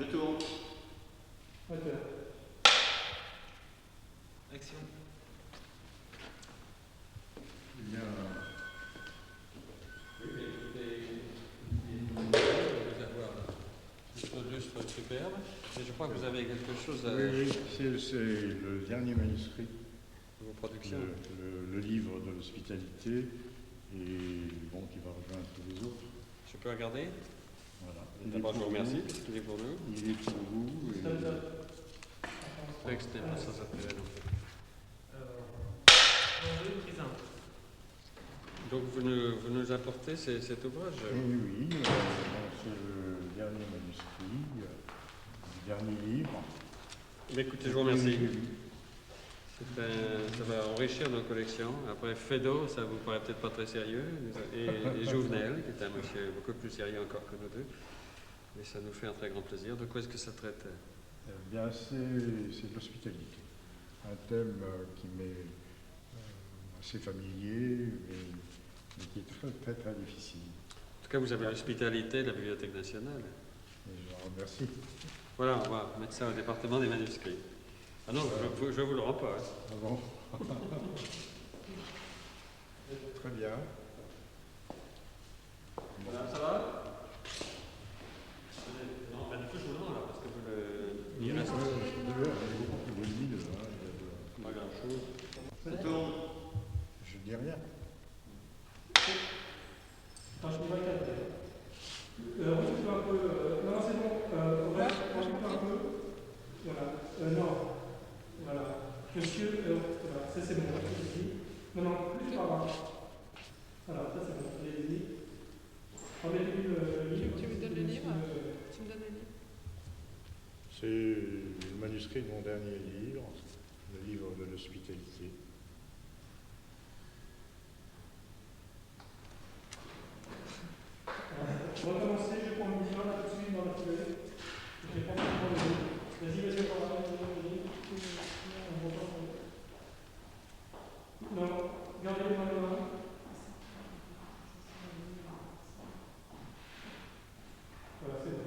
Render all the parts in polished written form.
Je tourne. Moteur. Action. Bien. Oui, mais écoutez, le lustre superbe. Et je crois que vous avez quelque chose à Oui, c'est le dernier manuscrit, vos productions. le livre de l'hospitalité, et bon, qui va rejoindre tous les autres. Je peux regarder? Voilà. D'abord, je vous remercie parce qu'il est pour nous. Il est pour vous. Et... Texte, ça s'appelle. Donc vous nous apportez cet ouvrage? Oui, c'est le dernier manuscrit, le dernier livre. Mais écoutez, je vous remercie. Oui. Ça va enrichir nos collections. Après, Feydeau, ça vous paraît peut-être pas très sérieux. Et Jouvenel, qui est un monsieur beaucoup plus sérieux encore que nous deux. Mais ça nous fait un très grand plaisir. De quoi est-ce que ça traite? Eh bien, c'est de l'hospitalité. Un thème qui m'est assez familier, mais qui est très, très, très difficile. En tout cas, vous avez l'hospitalité de la Bibliothèque nationale. Et je vous remercie. Voilà, on va mettre ça au département des manuscrits. Ah non, je vous le rends pas. Hein. Ah bon. Très bien. Voilà, ça va? Non, du coup, je vous le rends là, parce que vous le... Il reste pas grand-chose. Je tourne. Je dis rien. Attends, je me vois recule un peu. Non, c'est bon. Recule un peu. Voilà. Non. Voilà. Monsieur, voilà. Ça, c'est bon. Non, plus par là. Voilà, ça, c'est bon. Allez-y. Remettez-lui le livre. Tu me donnes le livre? Tu me donnes le livre? C'est le manuscrit de mon dernier livre, le livre de l'hospitalité. Recommencer, je prends le livre là tout de suite dans la foulée. Je vais prendre le livre. Vas-y, par là, le livre. Non, gardez-le dans les mains. Voilà, c'est bon.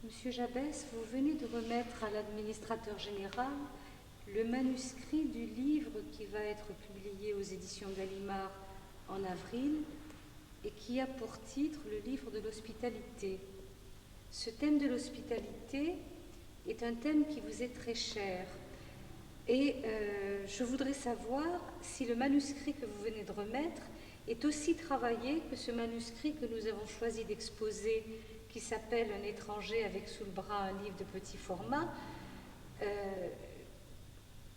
Monsieur Jabès, vous venez de remettre à l'administrateur général le manuscrit du livre qui va être publié aux éditions Gallimard en avril et qui a pour titre le livre de l'hospitalité. Ce thème de l'hospitalité est un thème qui vous est très cher. Et je voudrais savoir si le manuscrit que vous venez de remettre est aussi travaillé que ce manuscrit que nous avons choisi d'exposer qui s'appelle Un étranger avec sous le bras un livre de petit format,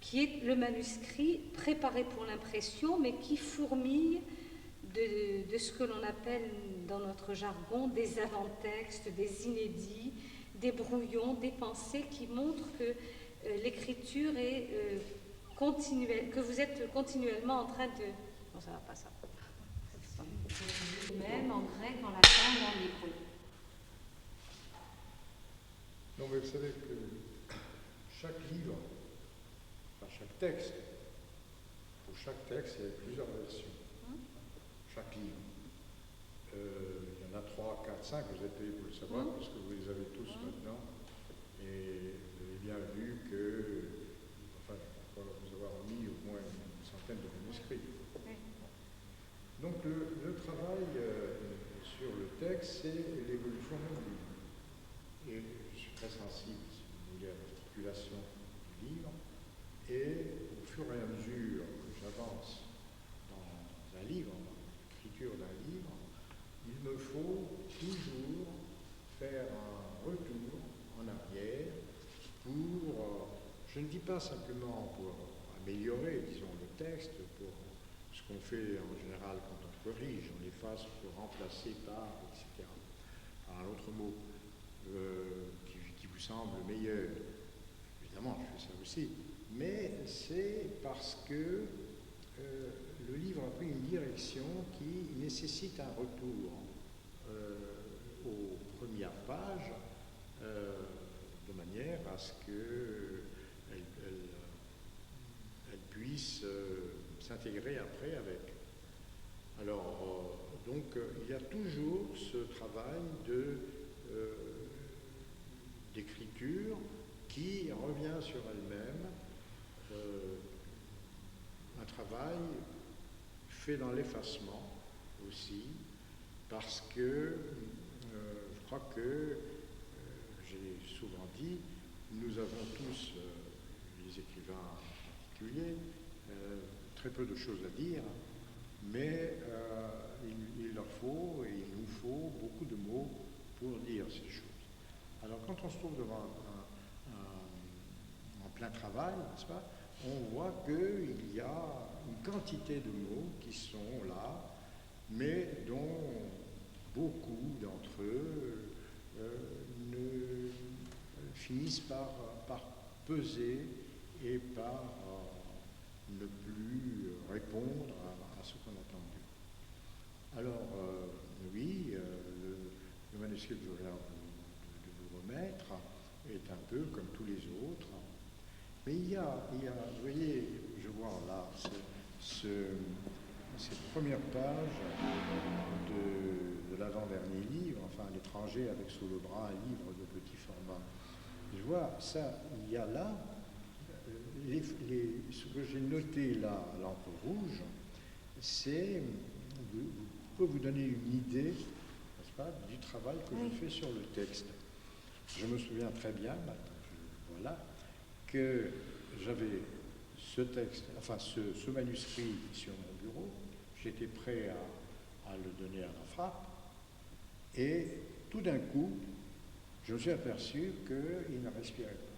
qui est le manuscrit préparé pour l'impression, mais qui fourmille de ce que l'on appelle dans notre jargon des avant-textes, des inédits, des brouillons, des pensées qui montrent que l'écriture est continuelle, que vous êtes continuellement en train de... Non, ça va pas, ça. Même en grec, en latin, en hébreu. Non, mais vous savez que chaque livre, enfin chaque texte, pour chaque texte, il y a plusieurs versions. Chaque livre. Il y en a 3, 4, 5, vous êtes payé pour le savoir, parce que vous les avez tous maintenant. Et vous avez bien vu que, enfin, il faut vous avoir mis au moins une centaine de manuscrits. Donc le travail sur le texte, c'est l'évolution même du livre. Et je suis très sensible, si vous voulez, à l'articulation du livre. Et au fur et à mesure que j'avance dans un livre, dans l'écriture d'un livre, il me faut toujours faire un retour en arrière pour, je ne dis pas simplement pour améliorer, disons, le texte, pour ce qu'on fait en général quand on corrige, on efface pour remplacer par, etc. Par un autre mot qui vous semble meilleur. Évidemment, je fais ça aussi. Mais c'est parce que le livre a pris une direction qui nécessite un retour aux premières pages de manière à ce qu'elle puisse s'intégrer après avec. Alors, donc, il y a toujours ce travail d'écriture qui revient sur elle-même, un travail fait dans l'effacement aussi, parce que je crois que, j'ai souvent dit, nous avons tous, les écrivains en particulier, très peu de choses à dire, mais il leur faut et il nous faut beaucoup de mots pour dire ces choses. Alors quand on se trouve devant en plein travail, n'est-ce pas, on voit qu'il y a une quantité de mots qui sont là, mais dont beaucoup d'entre eux ne finissent par peser et par ne plus répondre à ce qu'on attendait. Alors, oui, le manuscrit que je viens de vous remettre est un peu comme tous les autres. Mais il y a vous voyez, je vois là, cette première page de l'avant-dernier livre, enfin, l'étranger avec sous le bras un livre de petit format. Je vois ça, il y a là, ce que j'ai noté là à l'encre rouge, c'est, peut vous donner une idée, n'est-ce pas, du travail que je fais sur le texte. Je me souviens très bien, voilà, que j'avais ce texte, enfin ce manuscrit sur mon bureau, j'étais prêt à le donner à la frappe, et tout d'un coup, je me suis aperçu qu'il ne respirait pas,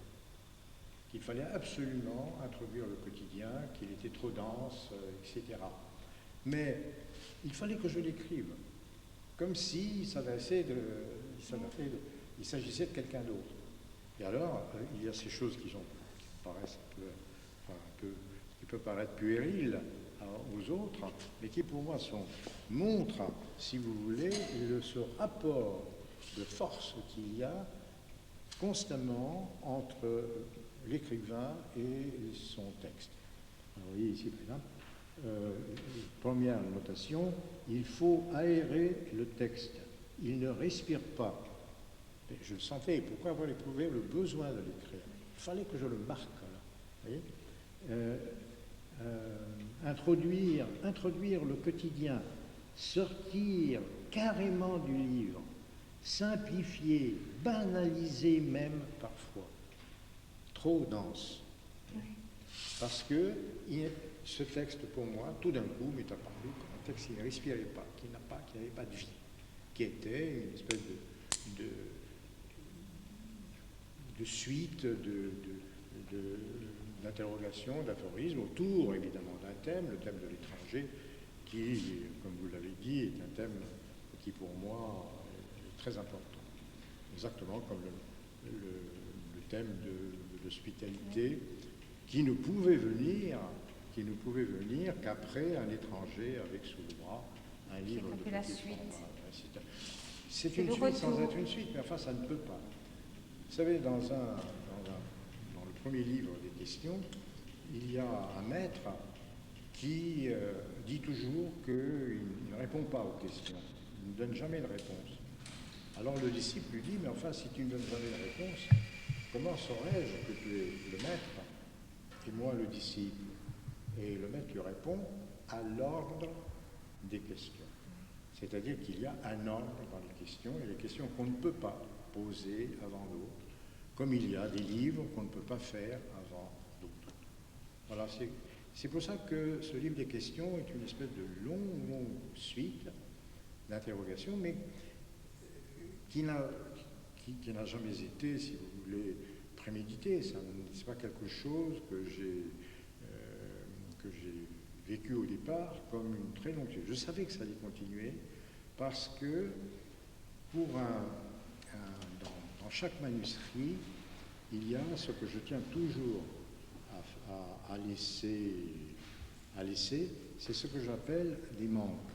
qu'il fallait absolument introduire le quotidien, qu'il était trop dense, etc. Mais il fallait que je l'écrive, comme si il s'agissait de quelqu'un d'autre. Et alors, il y a ces choses qui paraissent qui peuvent paraître puériles aux autres, mais qui pour moi montrent, si vous voulez, ce rapport de force qu'il y a constamment entre l'écrivain et son texte. Alors, vous voyez ici, par exemple, première notation, il faut aérer le texte. Il ne respire pas. Et je le sentais. Pourquoi avoir éprouvé le besoin de l'écrire? Il fallait que je le marque, là. Vous voyez, introduire le quotidien, sortir carrément du livre, simplifier, banaliser même parfois. Trop dense. Oui. Parce que ce texte, pour moi, tout d'un coup, m'est apparu comme un texte qui ne respirait pas, qui n'avait pas de vie, qui était une espèce de suites, d'interrogations, d'aphorismes, autour évidemment d'un thème, le thème de l'étranger, qui, comme vous l'avez dit, est un thème qui pour moi est très important. Exactement comme le thème de l'hospitalité, qui ne pouvait venir qu'après un étranger avec sous le bras un livre de la petit suite. format. C'est une suite sans être une suite, mais enfin ça ne peut pas. Vous savez, dans le premier livre des questions, il y a un maître qui dit toujours qu'il ne répond pas aux questions, il ne donne jamais de réponse. Alors le disciple lui dit, mais enfin si tu ne donnes jamais de réponse, comment saurais-je que tu es le maître et moi le disciple? Et le maître lui répond, à l'ordre des questions. C'est-à-dire qu'il y a un ordre dans les questions, et les questions qu'on ne peut pas poser avant d'autres, comme il y a des livres qu'on ne peut pas faire avant d'autres. Voilà, c'est pour ça que ce livre des questions est une espèce de longue suite d'interrogations, mais qui n'a jamais été, si vous voulez, prémédité. Ce n'est pas quelque chose que j'ai vécu au départ comme une très longue suite. Je savais que ça allait continuer parce que dans chaque manuscrit, il y a ce que je tiens toujours à laisser, c'est ce que j'appelle des manques.